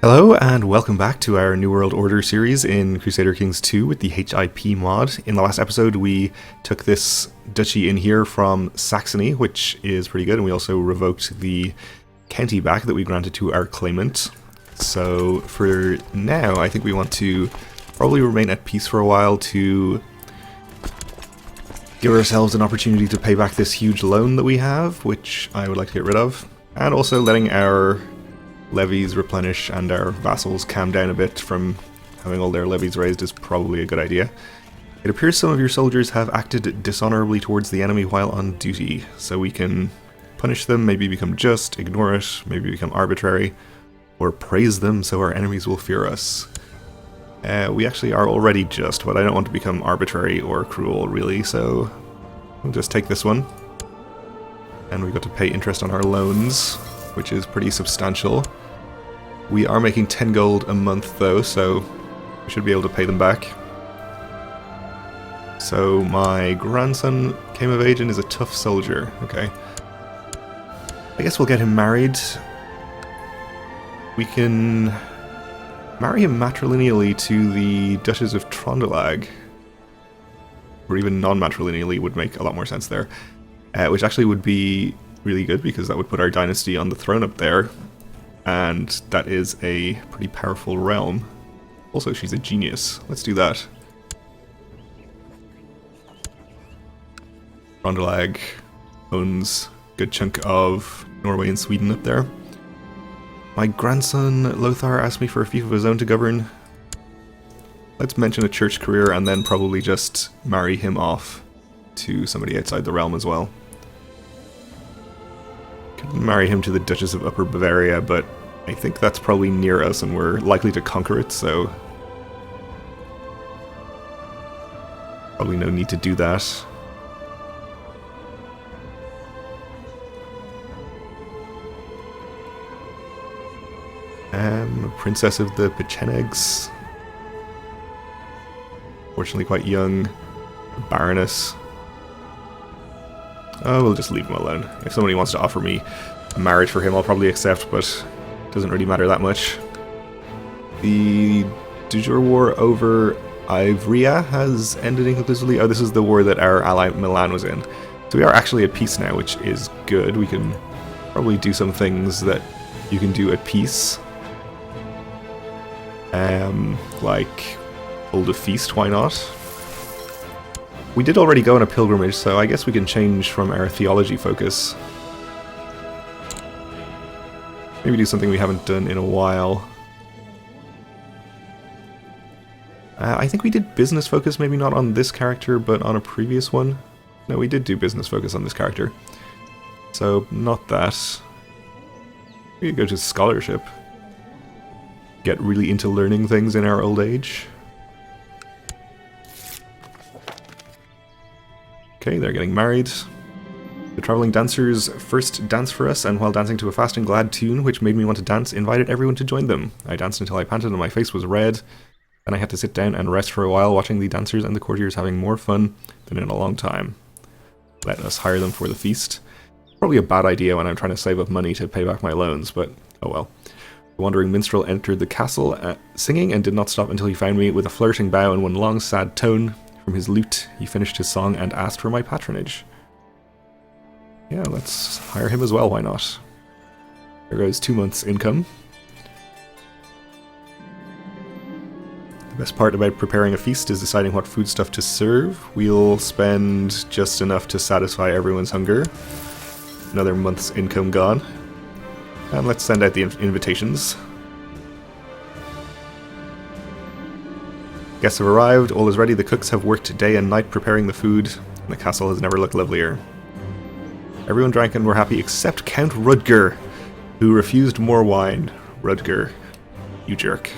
Hello and welcome back to our New World Order series in Crusader Kings 2 with the HIP mod. In the last episode we took this duchy in here from Saxony, which is pretty good, and we also revoked the county back that we granted to our claimant. So for now I think we want to probably remain at peace for a while to give ourselves an opportunity to pay back this huge loan that we have, which I would like to get rid of, and also letting our levies replenish and our vassals calm down a bit from having all their levies raised is probably a good idea. It appears some of your soldiers have acted dishonorably towards the enemy while on duty, so we can punish them, maybe become just, ignore it, maybe become arbitrary, or praise them so our enemies will fear us. We actually are already just, but I don't want to become arbitrary or cruel really, so we'll just take this one. And we got to pay interest on our loans, which is pretty substantial. We are making 10 gold a month though, so we should be able to pay them back. So my grandson came of age and is a tough soldier. Okay. I guess we'll get him married. We can marry him matrilineally to the Duchess of Trondelag. Or even non-matrilineally would make a lot more sense there. Which actually would be really good because that would put our dynasty on the throne up there, and that is a pretty powerful realm. Also, she's a genius. Let's do that. Rondelag owns a good chunk of Norway and Sweden up there. My grandson Lothar asked me for a fief of his own to govern. Let's mention a church career and then probably just marry him off to somebody outside the realm as well. Could marry him to the Duchess of Upper Bavaria, but I think that's probably near us and we're likely to conquer it, so probably no need to do that. Princess of the Pechenegs. Fortunately quite young. Baroness. Oh, we'll just leave him alone. If somebody wants to offer me a marriage for him, I'll probably accept, but it doesn't really matter that much. The de jure war over Ivrea has ended inconclusively. Oh, this is the war that our ally Milan was in. So we are actually at peace now, which is good. We can probably do some things that you can do at peace. Like hold a feast, why not? We did already go on a pilgrimage, so I guess we can change from our theology focus. Maybe do something we haven't done in a while. I think we did business focus, maybe not on this character, but on a previous one. No, we did do business focus on this character. So, not that. We could go to scholarship. Get really into learning things in our old age. Okay, they're getting married. The traveling dancers first danced for us, and while dancing to a fast and glad tune, which made me want to dance, invited everyone to join them. I danced until I panted and my face was red. Then I had to sit down and rest for a while, watching the dancers and the courtiers having more fun than in a long time. Let us hire them for the feast. Probably a bad idea when I'm trying to save up money to pay back my loans, but oh well. The wandering minstrel entered the castle singing and did not stop until he found me with a flourishing bow and one long sad tone. From his lute, he finished his song and asked for my patronage. Yeah, let's hire him as well, why not? There goes 2 months' income. The best part about preparing a feast is deciding what foodstuff to serve. We'll spend just enough to satisfy everyone's hunger. Another month's income gone. And let's send out the invitations. Guests have arrived, all is ready, the cooks have worked day and night preparing the food, and the castle has never looked lovelier. Everyone drank and were happy except Count Rudger, who refused more wine. Rudger, you jerk.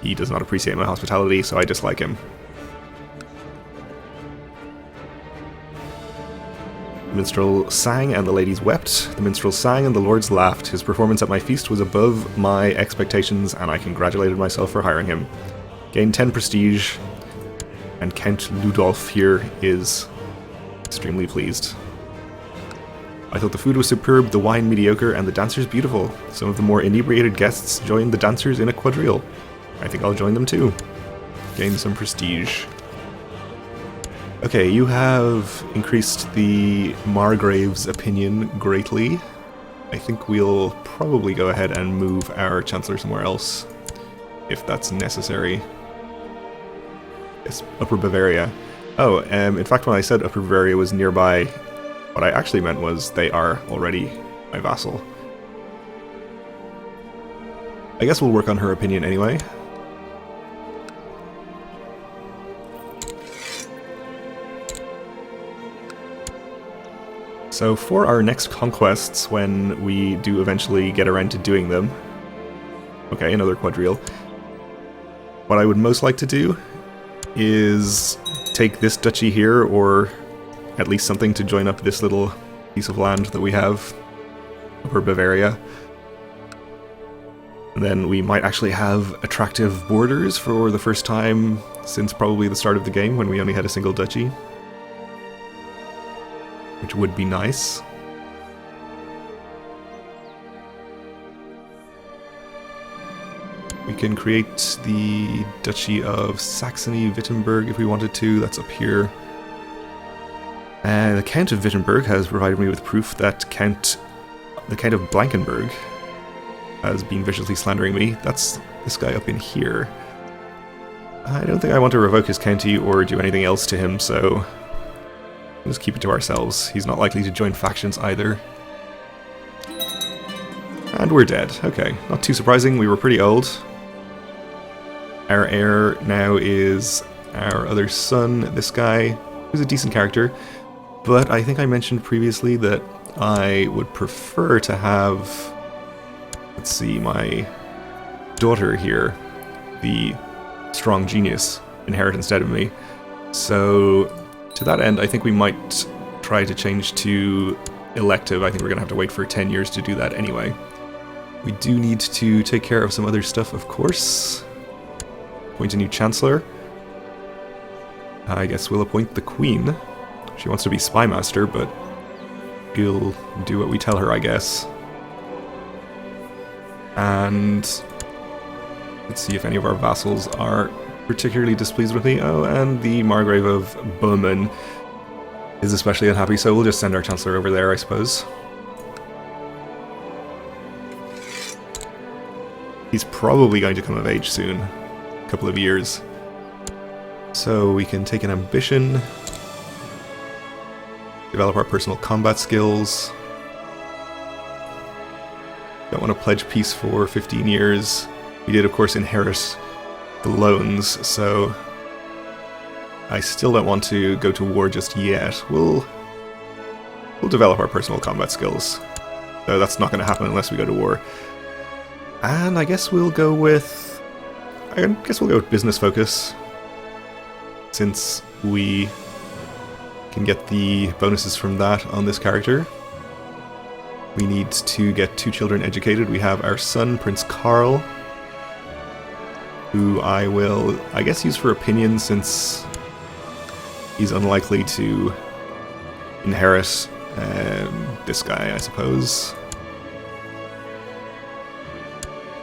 He does not appreciate my hospitality, so I dislike him. The minstrel sang and the ladies wept. The minstrel sang and the lords laughed. His performance at my feast was above my expectations, and I congratulated myself for hiring him. Gained 10 prestige, and Count Ludolf here is extremely pleased. I thought the food was superb, the wine mediocre, and the dancers beautiful. Some of the more inebriated guests joined the dancers in a quadrille. I think I'll join them too. Gain some prestige. Okay, you have increased the Margrave's opinion greatly. I think we'll probably go ahead and move our Chancellor somewhere else, if that's necessary. Yes, Upper Bavaria. Oh, in fact when I said Upper Bavaria was nearby, what I actually meant was they are already my vassal. I guess we'll work on her opinion anyway. So for our next conquests, when we do eventually get around to doing them... Okay, another quadrille. What I would most like to do is take this duchy here, or at least something to join up this little piece of land that we have, Upper Bavaria. And then we might actually have attractive borders for the first time since probably the start of the game, when we only had a single duchy. Which would be nice. We can create the Duchy of Saxony-Wittenberg if we wanted to. That's up here. The Count of Wittenberg has provided me with proof that the Count of Blankenberg has been viciously slandering me. That's this guy up in here. I don't think I want to revoke his county or do anything else to him, so we'll just keep it to ourselves. He's not likely to join factions either. And we're dead. Okay, not too surprising. We were pretty old. Our heir now is our other son, this guy, who's a decent character. But I think I mentioned previously that I would prefer to have, let's see, my daughter here, the strong genius, inherit instead of me. So to that end, I think we might try to change to elective. I think we're going to have to wait for 10 years to do that anyway. We do need to take care of some other stuff, of course. Appoint a new Chancellor. I guess we'll appoint the Queen. She wants to be Spymaster, but we'll do what we tell her, I guess. And let's see if any of our vassals are particularly displeased with me. Oh, and the Margrave of Böhmen is especially unhappy, so we'll just send our Chancellor over there, I suppose. He's probably going to come of age soon. A couple of years. So we can take an ambition. Develop our personal combat skills. Don't want to pledge peace for 15 years. We did, of course, inherit the loans, so I still don't want to go to war just yet. We'll develop our personal combat skills. Though that's not going to happen unless we go to war. And I guess we'll go with business focus, since we can get the bonuses from that on this character. We need to get 2 children educated. We have our son, Prince Karl, who I will, I guess, use for opinion, since he's unlikely to inherit this guy, I suppose.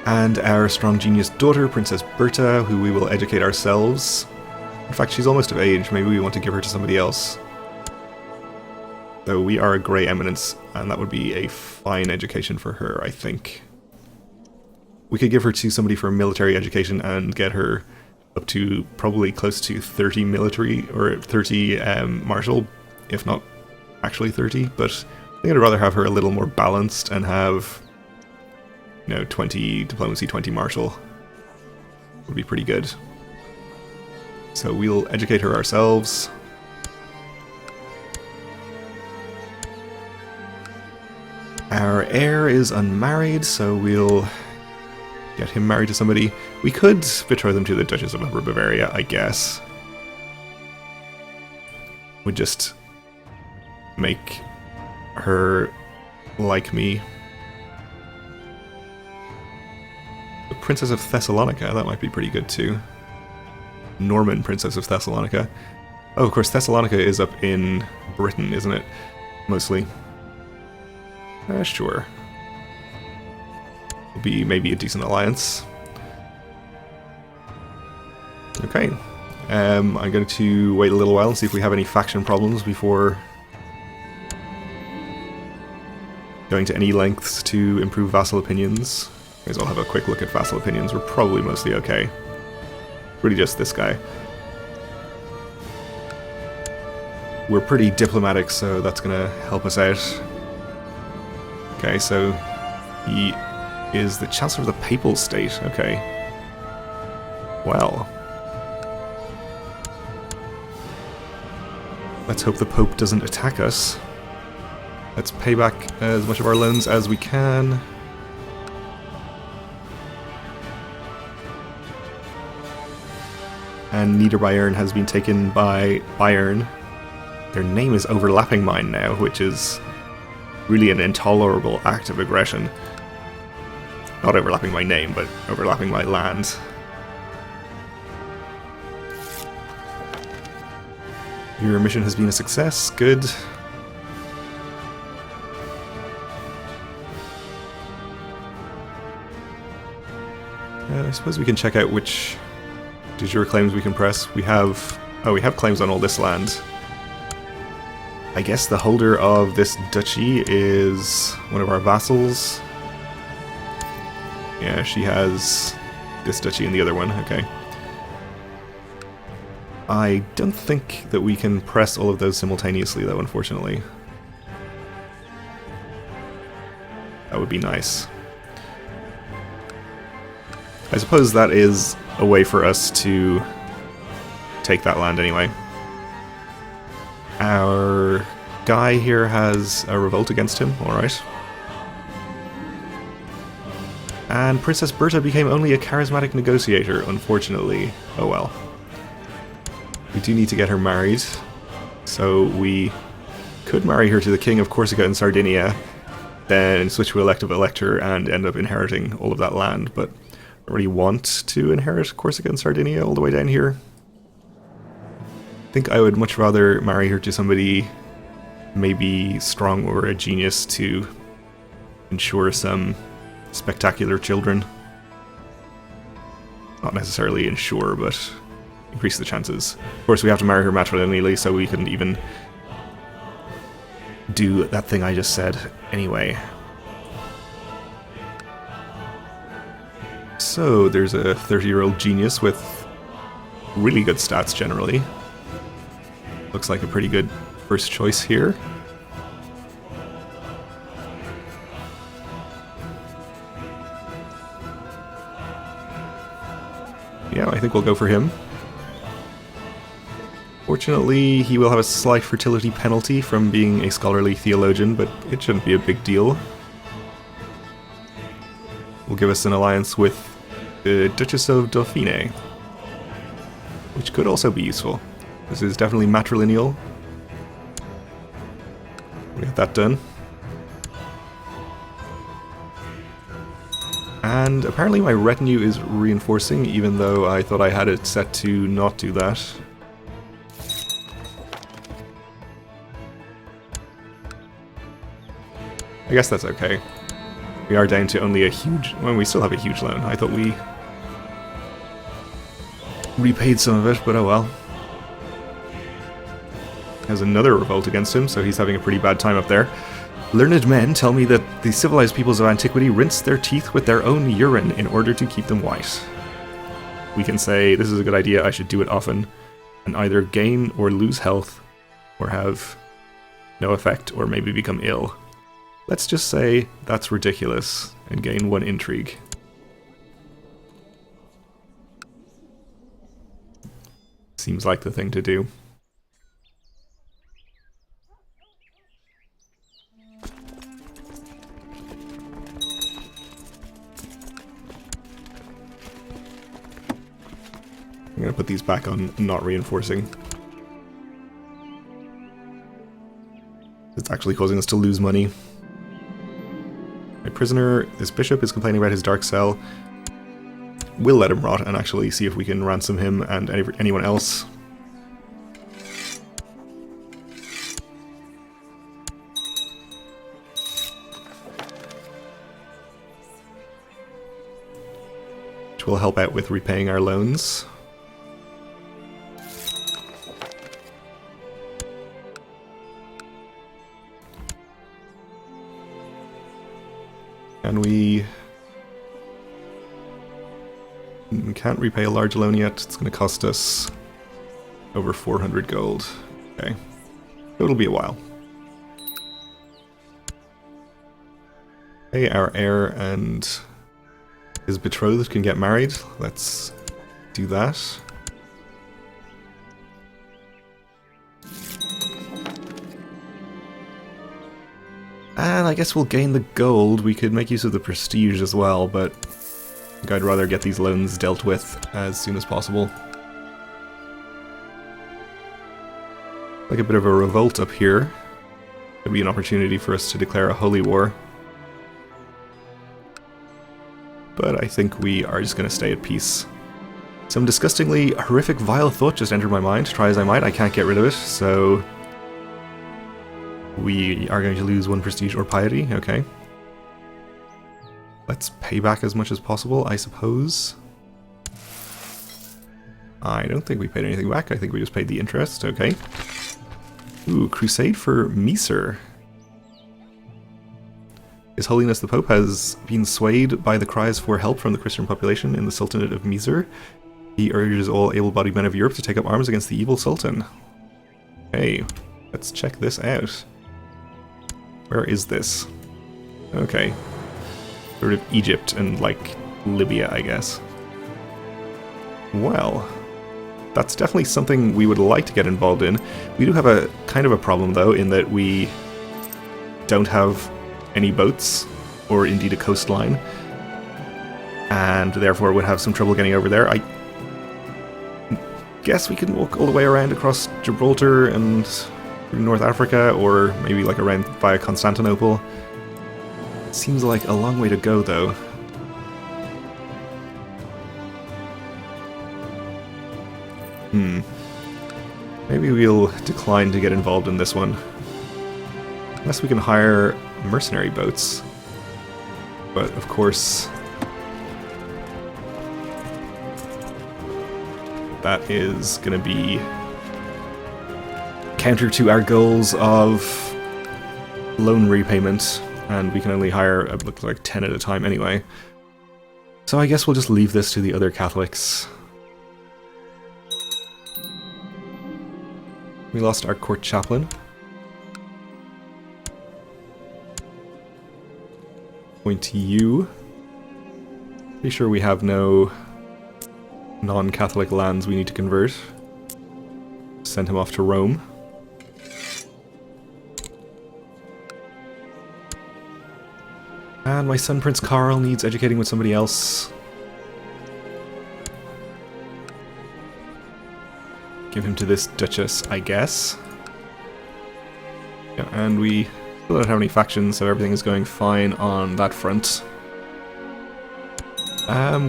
And our strong genius daughter, Princess Berta, who we will educate ourselves. In fact, she's almost of age. Maybe we want to give her to somebody else. Though we are a Grey Eminence, and that would be a fine education for her, I think. We could give her to somebody for military education and get her up to probably close to 30 military, or 30 martial, if not actually 30. But I think I'd rather have her a little more balanced and have, 20 diplomacy, 20 martial. Would be pretty good. So we'll educate her ourselves. Our heir is unmarried, so we'll get him married to somebody. We could betroth him to the Duchess of Upper Bavaria, I guess. Would just make her like me. The Princess of Thessalonica, that might be pretty good too. Norman Princess of Thessalonica. Oh, of course, Thessalonica is up in Britain, isn't it? Mostly. Sure. Will be maybe a decent alliance. Okay. I'm going to wait a little while and see if we have any faction problems before going to any lengths to improve vassal opinions. May as well have a quick look at vassal opinions. We're probably mostly okay. Really just this guy. We're pretty diplomatic, so that's going to help us out. Okay, so he is the Chancellor of the Papal State. Okay. Well. Let's hope the Pope doesn't attack us. Let's pay back as much of our loans as we can. And Niederbayern has been taken by Bayern. Their name is overlapping mine now, which is really an intolerable act of aggression. Not overlapping my name, but overlapping my land. Your mission has been a success. Good. I suppose we can check out which de jure claims we can press. We have... oh, we have claims on all this land. I guess the holder of this duchy is one of our vassals. Yeah, she has this duchy and the other one. Okay. I don't think that we can press all of those simultaneously, though, unfortunately. That would be nice. I suppose that is a way for us to take that land anyway. Our guy here has a revolt against him, alright. And Princess Berta became only a charismatic negotiator, unfortunately. Oh well. We do need to get her married, so we could marry her to the King of Corsica and Sardinia, then switch to elective elector and end up inheriting all of that land, but I don't really want to inherit Corsica and Sardinia all the way down here. I think I would much rather marry her to somebody maybe strong or a genius to ensure some spectacular children. Not necessarily ensure, but increase the chances. Of course, we have to marry her matrilineally, so we couldn't even do that thing I just said anyway. So, there's a 30-year-old genius with really good stats generally. Looks like a pretty good first choice here. Yeah, I think we'll go for him. Fortunately, he will have a slight fertility penalty from being a scholarly theologian, but it shouldn't be a big deal. Will give us an alliance with the Duchess of Dauphine, which could also be useful. This is definitely matrilineal. We got that done. And apparently my retinue is reinforcing, even though I thought I had it set to not do that. I guess that's okay. We are down to only a huge... well, we still have a huge loan. I thought we repaid some of it, but oh well. Has another revolt against him, so he's having a pretty bad time up there. Learned men tell me that the civilized peoples of antiquity rinsed their teeth with their own urine in order to keep them white. We can say, this is a good idea, I should do it often, and either gain or lose health, or have no effect, or maybe become ill. Let's just say that's ridiculous, and gain 1 intrigue. Seems like the thing to do. I'm gonna put these back on not reinforcing. It's actually causing us to lose money. My prisoner, this bishop, is complaining about his dark cell. We'll let him rot and actually see if we can ransom him and anyone else. which will help out with repaying our loans. And we can't repay a large loan yet. It's going to cost us over 400 gold. Okay. It'll be a while. Okay, our heir and his betrothed can get married. Let's do that. And I guess we'll gain the gold. We could make use of the prestige as well, but I think I'd rather get these loans dealt with as soon as possible. Like a bit of a revolt up here. Could be an opportunity for us to declare a holy war. But I think we are just going to stay at peace. Some disgustingly horrific, vile thought just entered my mind. Try as I might, I can't get rid of it, so we are going to lose 1 prestige or piety, okay. Let's pay back as much as possible, I suppose. I don't think we paid anything back, I think we just paid the interest, okay. Ooh, Crusade for Miser. His Holiness the Pope has been swayed by the cries for help from the Christian population in the Sultanate of Miser. He urges all able-bodied men of Europe to take up arms against the evil Sultan. Hey, let's check this out. Where is this? Okay. Sort of Egypt and, like, Libya, I guess. Well, that's definitely something we would like to get involved in. We do have a kind of a problem, though, in that we don't have any boats, or indeed a coastline, and therefore would have some trouble getting over there. I guess we can walk all the way around across Gibraltar and through North Africa, or maybe like around via Constantinople. Seems like a long way to go, though. Maybe we'll decline to get involved in this one. Unless we can hire mercenary boats. But, of course, that is going to be counter to our goals of loan repayment, and we can only hire, it looks like, 10 at a time anyway. So I guess we'll just leave this to the other Catholics. We lost our court chaplain. Point to you. Pretty sure we have no non-Catholic lands we need to convert. Send him off to Rome. And my son Prince Karl needs educating with somebody else. Give him to this Duchess, I guess. Yeah, and we still don't have any factions, so everything is going fine on that front.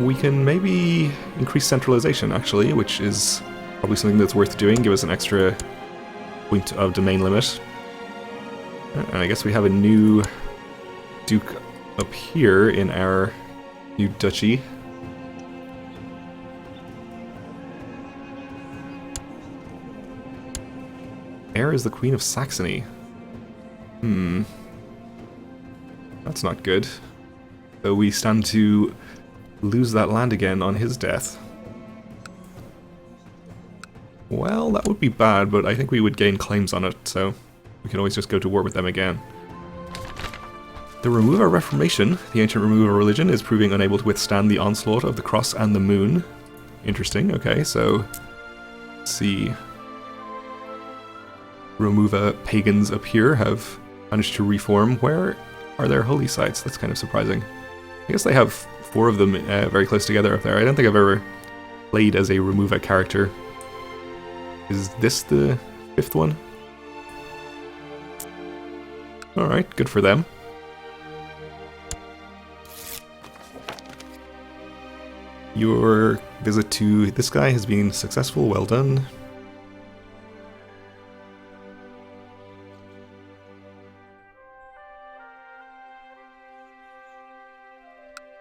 We can maybe increase centralization, actually, which is probably something that's worth doing. Give us an extra point of domain limit. And I guess we have a new duke up here in our new duchy. Heir is the Queen of Saxony. That's not good. So we stand to lose that land again on his death. Well, that would be bad, but I think we would gain claims on it, so we can always just go to war with them again. The Remover Reformation, the ancient Remover religion, is proving unable to withstand the onslaught of the Cross and the Moon. Interesting, okay, so let's see. Remover pagans up here have managed to reform. Where are their holy sites? That's kind of surprising. I guess they have 4 of them very close together up there. I don't think I've ever played as a Remover character. Is this the 5th one? Alright, good for them. Your visit to this guy has been successful, well done.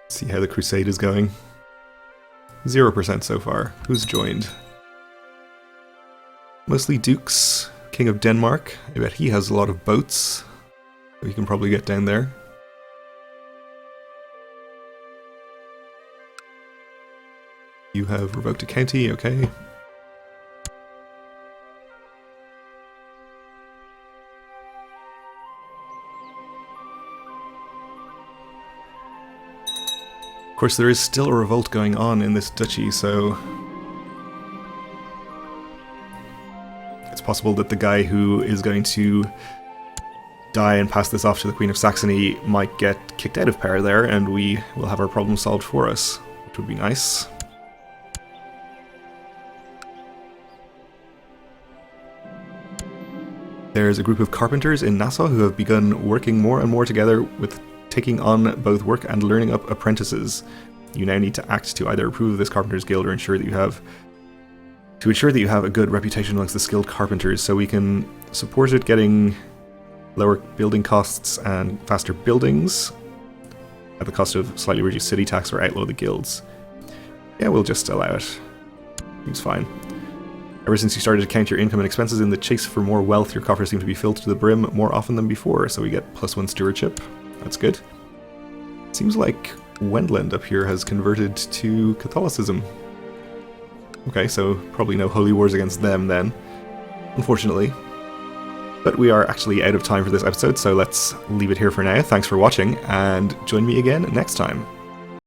See how the crusade is going. 0% so far. Who's joined? Mostly dukes. King of Denmark. I bet he has a lot of boats. We can probably get down there. You have revoked a county, okay. Of course, there is still a revolt going on in this duchy, so it's possible that the guy who is going to die and pass this off to the Queen of Saxony might get kicked out of power there, and we will have our problem solved for us, which would be nice. There's a group of carpenters in Nassau who have begun working more and more together with taking on both work and learning up apprentices. You now need to act to either approve of this carpenters guild or ensure that you have a good reputation amongst the skilled carpenters, so we can support it getting lower building costs and faster buildings at the cost of slightly reduced city tax or outlaw the guilds. Yeah, we'll just allow it. Seems fine. Ever since you started to count your income and expenses in the chase for more wealth, your coffers seem to be filled to the brim more often than before, so we get +1 stewardship. That's good. Seems like Wendland up here has converted to Catholicism. Okay, so probably no holy wars against them then, unfortunately. But we are actually out of time for this episode, so let's leave it here for now. Thanks for watching, and join me again next time.